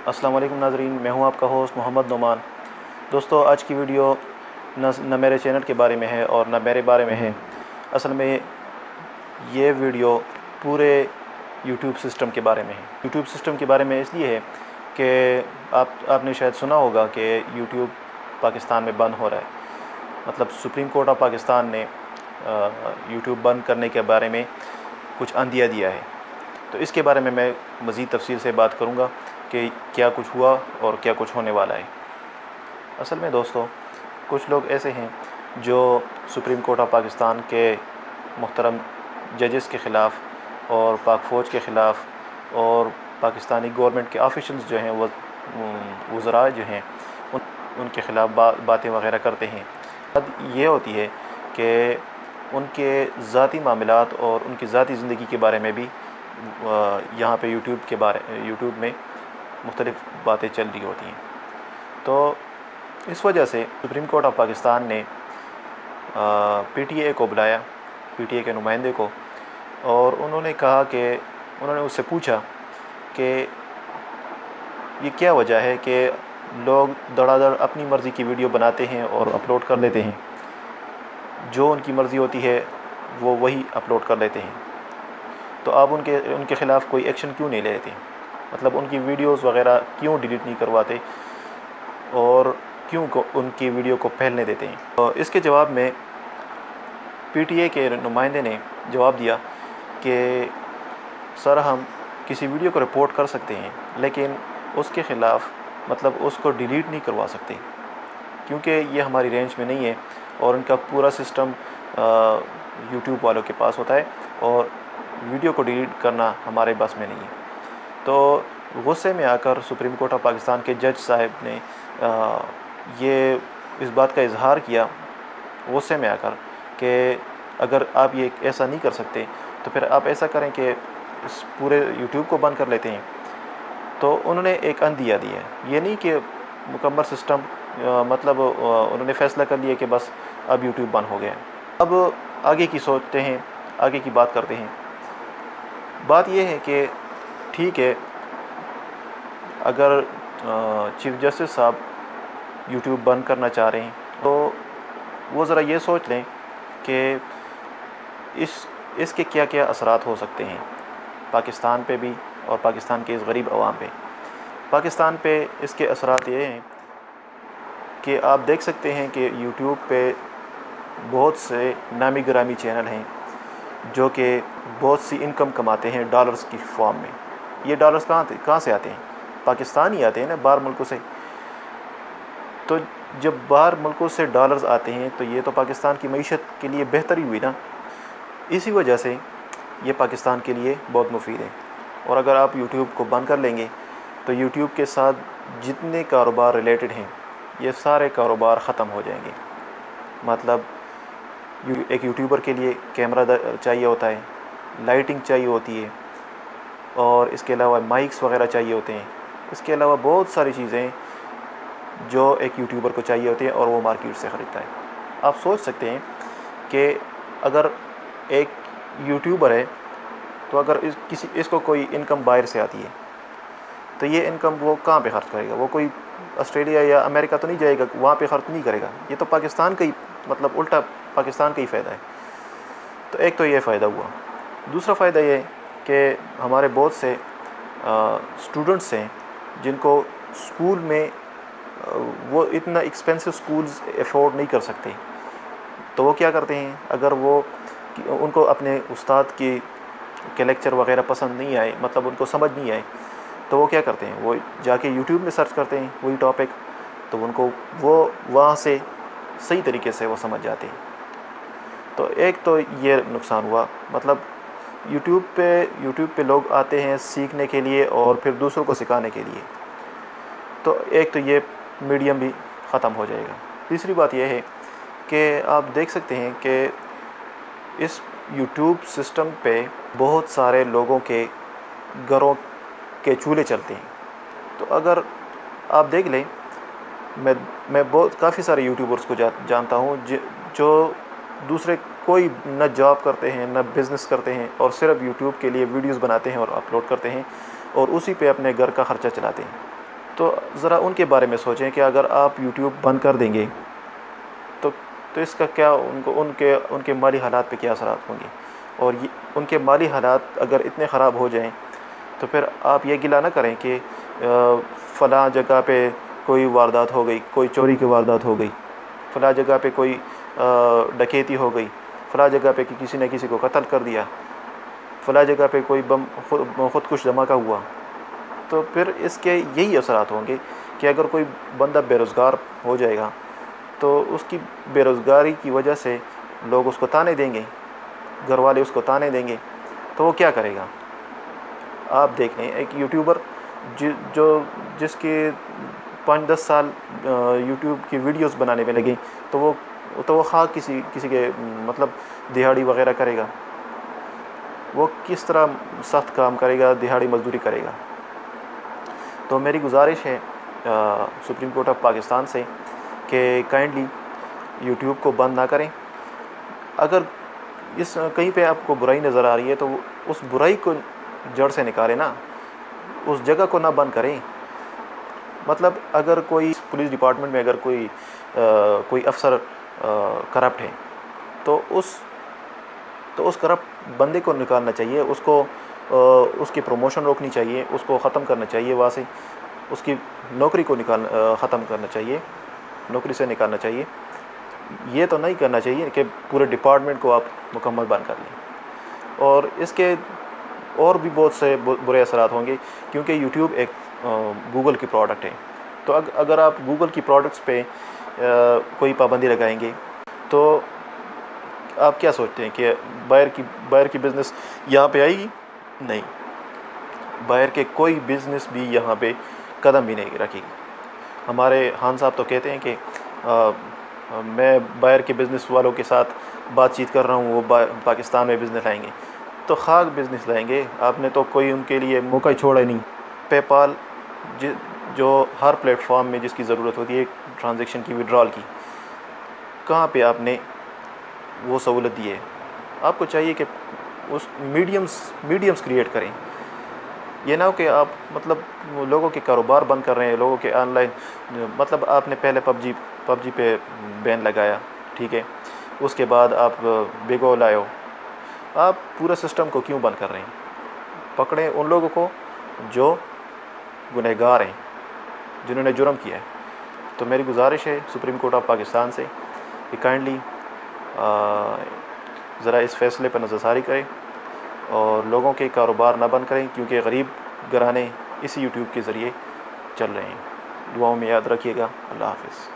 السلام علیکم ناظرین، میں ہوں آپ کا ہوسٹ محمد نعمان۔ دوستو، آج کی ویڈیو نہ میرے چینل کے بارے میں ہے اور نہ میرے بارے میں ہے۔ اصل میں یہ ویڈیو پورے یوٹیوب سسٹم کے بارے میں ہے۔ یوٹیوب سسٹم کے بارے میں اس لیے ہے کہ آپ نے شاید سنا ہوگا کہ یوٹیوب پاکستان میں بند ہو رہا ہے۔ مطلب سپریم کورٹ آف پاکستان نے یوٹیوب بند کرنے کے بارے میں کچھ عندیہ دیا ہے۔ تو اس کے بارے میں مزید تفصیل سے بات کروں گا کہ کیا کچھ ہوا اور کیا کچھ ہونے والا ہے۔ اصل میں دوستو، کچھ لوگ ایسے ہیں جو سپریم کورٹ آف پاکستان کے محترم ججز کے خلاف اور پاک فوج کے خلاف اور پاکستانی گورنمنٹ کے آفیشلز جو ہیں، وزراء جو ہیں، ان کے خلاف باتیں وغیرہ کرتے ہیں۔ اب یہ ہوتی ہے کہ ان کے ذاتی معاملات اور ان کی ذاتی زندگی کے بارے میں بھی یہاں پہ یوٹیوب میں مختلف باتیں چل رہی ہوتی ہیں۔ تو اس وجہ سے سپریم کورٹ آف پاکستان نے پی ٹی اے کو بلایا، پی ٹی اے کے نمائندے کو، اور انہوں نے کہا کہ انہوں نے اس سے پوچھا کہ یہ کیا وجہ ہے کہ لوگ دڑا دڑ اپنی مرضی کی ویڈیو بناتے ہیں اور اپلوڈ کر لیتے ہیں، جو ان کی مرضی ہوتی ہے وہ وہی اپلوڈ کر لیتے ہیں، تو آپ ان کے خلاف کوئی ایکشن کیوں نہیں لیتے؟ مطلب ان کی ویڈیوز وغیرہ کیوں ڈیلیٹ نہیں کرواتے اور کیوں ان کی ویڈیو کو پھیلنے دیتے ہیں؟ تو اس کے جواب میں پی ٹی اے کے نمائندے نے جواب دیا کہ سر، ہم کسی ویڈیو کو رپورٹ کر سکتے ہیں لیکن اس کے خلاف مطلب اس کو ڈیلیٹ نہیں کروا سکتے، کیونکہ یہ ہماری رینج میں نہیں ہے اور ان کا پورا سسٹم یوٹیوب والوں کے پاس ہوتا ہے اور ویڈیو کو ڈیلیٹ کرنا ہمارے بس میں نہیں ہے۔ تو غصے میں آ کر سپریم کورٹ آف پاکستان کے جج صاحب نے اس بات کا اظہار کیا غصے میں آ کر کہ اگر آپ یہ ایسا نہیں کر سکتے تو پھر آپ ایسا کریں کہ اس پورے یوٹیوب کو بند کر لیتے ہیں۔ تو انہوں نے ایک عندیہ دیا ہے، یہ نہیں کہ مکمل سسٹم، مطلب انہوں نے فیصلہ کر لیا کہ بس اب یوٹیوب بند ہو گیا۔ اب آگے کی سوچتے ہیں، آگے کی بات کرتے ہیں۔ بات یہ ہے کہ ٹھیک ہے، اگر چیف جسٹس صاحب یوٹیوب بند کرنا چاہ رہے ہیں تو وہ ذرا یہ سوچ لیں کہ اس کے کیا کیا اثرات ہو سکتے ہیں پاکستان پہ بھی اور پاکستان کے اس غریب عوام پہ۔ پاکستان پہ اس کے اثرات یہ ہیں کہ آپ دیکھ سکتے ہیں کہ یوٹیوب پہ بہت سے نامی گرامی چینل ہیں جو کہ بہت سی انکم کماتے ہیں ڈالرز کی فارم میں۔ یہ ڈالرز کہاں سے آتے ہیں؟ پاکستان ہی آتے ہیں نا، باہر ملکوں سے۔ تو جب باہر ملکوں سے ڈالرز آتے ہیں تو یہ تو پاکستان کی معیشت کے لیے بہتری ہوئی نا۔ اسی وجہ سے یہ پاکستان کے لیے بہت مفید ہے۔ اور اگر آپ یوٹیوب کو بند کر لیں گے تو یوٹیوب کے ساتھ جتنے کاروبار ریلیٹڈ ہیں یہ سارے کاروبار ختم ہو جائیں گے۔ مطلب ایک یوٹیوبر کے لیے کیمرہ چاہیے ہوتا ہے، لائٹنگ چاہیے ہوتی ہے، اور اس کے علاوہ مائکس وغیرہ چاہیے ہوتے ہیں۔ اس کے علاوہ بہت ساری چیزیں جو ایک یوٹیوبر کو چاہیے ہوتی ہیں اور وہ مارکیٹ سے خریدتا ہے۔ آپ سوچ سکتے ہیں کہ اگر ایک یوٹیوبر ہے تو اگر اس کو کوئی انکم باہر سے آتی ہے تو یہ انکم وہ کہاں پہ خرچ کرے گا؟ وہ کوئی آسٹریلیا یا امریکہ تو نہیں جائے گا، وہاں پہ خرچ نہیں کرے گا۔ یہ تو پاکستان کا ہی، مطلب الٹا پاکستان کا ہی فائدہ ہے۔ تو ایک تو یہ فائدہ ہوا۔ دوسرا فائدہ یہ ہے کہ ہمارے بہت سے اسٹوڈنٹس ہیں جن کو اسکول میں وہ اتنا ایکسپینسو اسکولز افورڈ نہیں کر سکتے، تو وہ کیا کرتے ہیں، اگر ان کو اپنے استاد کی لیکچر وغیرہ پسند نہیں آئے، مطلب ان کو سمجھ نہیں آئے، تو وہ کیا کرتے ہیں، وہ جا کے یوٹیوب میں سرچ کرتے ہیں وہی ٹاپک، تو ان کو وہ وہاں سے صحیح طریقے سے وہ سمجھ جاتے ہیں۔ تو ایک تو یہ نقصان ہوا، مطلب یوٹیوب پہ لوگ آتے ہیں سیکھنے کے لیے اور پھر دوسروں کو سکھانے کے لیے، تو ایک تو یہ میڈیم بھی ختم ہو جائے گا۔ تیسری بات یہ ہے کہ آپ دیکھ سکتے ہیں کہ اس یوٹیوب سسٹم پہ بہت سارے لوگوں کے گھروں کے چولہے چلتے ہیں۔ تو اگر آپ دیکھ لیں، میں کافی سارے یوٹیوبرز کو جانتا ہوں جو دوسرے کوئی نہ جاب کرتے ہیں نہ بزنس کرتے ہیں اور صرف یوٹیوب کے لیے ویڈیوز بناتے ہیں اور اپلوڈ کرتے ہیں اور اسی پہ اپنے گھر کا خرچہ چلاتے ہیں۔ تو ذرا ان کے بارے میں سوچیں کہ اگر آپ یوٹیوب بند کر دیں گے تو اس کا کیا ان کے مالی حالات پہ کیا اثرات ہوں گے. اور ان کے مالی حالات اگر اتنے خراب ہو جائیں تو پھر آپ یہ گلہ نہ کریں کہ فلاں جگہ پہ کوئی واردات ہو گئی، کوئی چوری کی واردات ہو گئی، فلاں جگہ پہ کوئی ڈکیتی ہو گئی، فلاں جگہ پہ کسی نے کسی کو قتل کر دیا، فلاں جگہ پہ کوئی خودکش دھماکہ ہوا. تو پھر اس کے یہی اثرات ہوں گے کہ اگر کوئی بندہ بے روزگار ہو جائے گا تو اس کی بے روزگاری کی وجہ سے لوگ اس کو تانے دیں گے، گھر والے اس کو تانے دیں گے، تو وہ کیا کرے گا؟ آپ دیکھ لیں ایک یوٹیوبر جس کے 5-10 سال یوٹیوب کی ویڈیوز بنانے میں لگیں تو وہ خاک کسی کے مطلب دہاڑی وغیرہ کرے گا. وہ کس طرح سخت کام کرے گا، دہاڑی مزدوری کرے گا. تو میری گزارش ہے سپریم کورٹ آف پاکستان سے کہ کائنڈلی یوٹیوب کو بند نہ کریں. اگر کہیں پہ آپ کو برائی نظر آ رہی ہے تو اس برائی کو جڑ سے نکالیں نا، اس جگہ کو نہ بند کریں. مطلب اگر کوئی پولیس ڈپارٹمنٹ میں اگر کوئی افسر کرپٹ ہے تو اس کرپٹ بندے کو نکالنا چاہیے، اس کی پروموشن روکنی چاہیے، اس کو ختم کرنا چاہیے، وہاں سے اس کی نوکری کو ختم کرنا چاہیے، نوکری سے نکالنا چاہیے. یہ تو نہیں کرنا چاہیے کہ پورے ڈپارٹمنٹ کو آپ مکمل بند کر لیں. اور اس کے اور بھی بہت سے برے اثرات ہوں گے کیونکہ یوٹیوب ایک گوگل کی پروڈکٹ ہے. تو اگر آپ گوگل کی پروڈکٹس پہ کوئی پابندی لگائیں گے تو آپ کیا سوچتے ہیں کہ باہر کی بزنس یہاں پہ آئے گی؟ نہیں، باہر کے کوئی بزنس بھی یہاں پہ قدم بھی نہیں رکھے گی. ہمارے خان صاحب تو کہتے ہیں کہ میں باہر کے بزنس والوں کے ساتھ بات چیت کر رہا ہوں، وہ پاکستان میں بزنس لائیں گے. تو خاک بزنس لائیں گے، آپ نے تو کوئی ان کے لیے موقع چھوڑا ہی نہیں. پے پال جو ہر پلیٹ فارم میں جس کی ضرورت ہوتی ہے ٹرانزیکشن کی، وڈرال کی، کہاں پہ آپ نے وہ سہولت دی ہے؟ آپ کو چاہیے کہ اس میڈیمز کریٹ کریں. یہ نہ ہو کہ آپ مطلب لوگوں کے کاروبار بند کر رہے ہیں، لوگوں کے آن لائن مطلب آپ نے پہلے پب جی پہ بین لگایا، ٹھیک ہے، اس کے بعد آپ بیگو لائے ہو. آپ پورے سسٹم کو کیوں بند کر رہے ہیں؟ پکڑیں ان لوگوں کو جو گنہگار ہیں، جنہوں نے جرم کیا ہے. تو میری گزارش ہے سپریم کورٹ آف پاکستان سے کہ کائنڈلی ذرا اس فیصلے پر نظر ثانی کریں اور لوگوں کے کاروبار نہ بند کریں کیونکہ غریب گھرانے اسی یوٹیوب کے ذریعے چل رہے ہیں. دعاؤں میں یاد رکھیے گا. اللہ حافظ.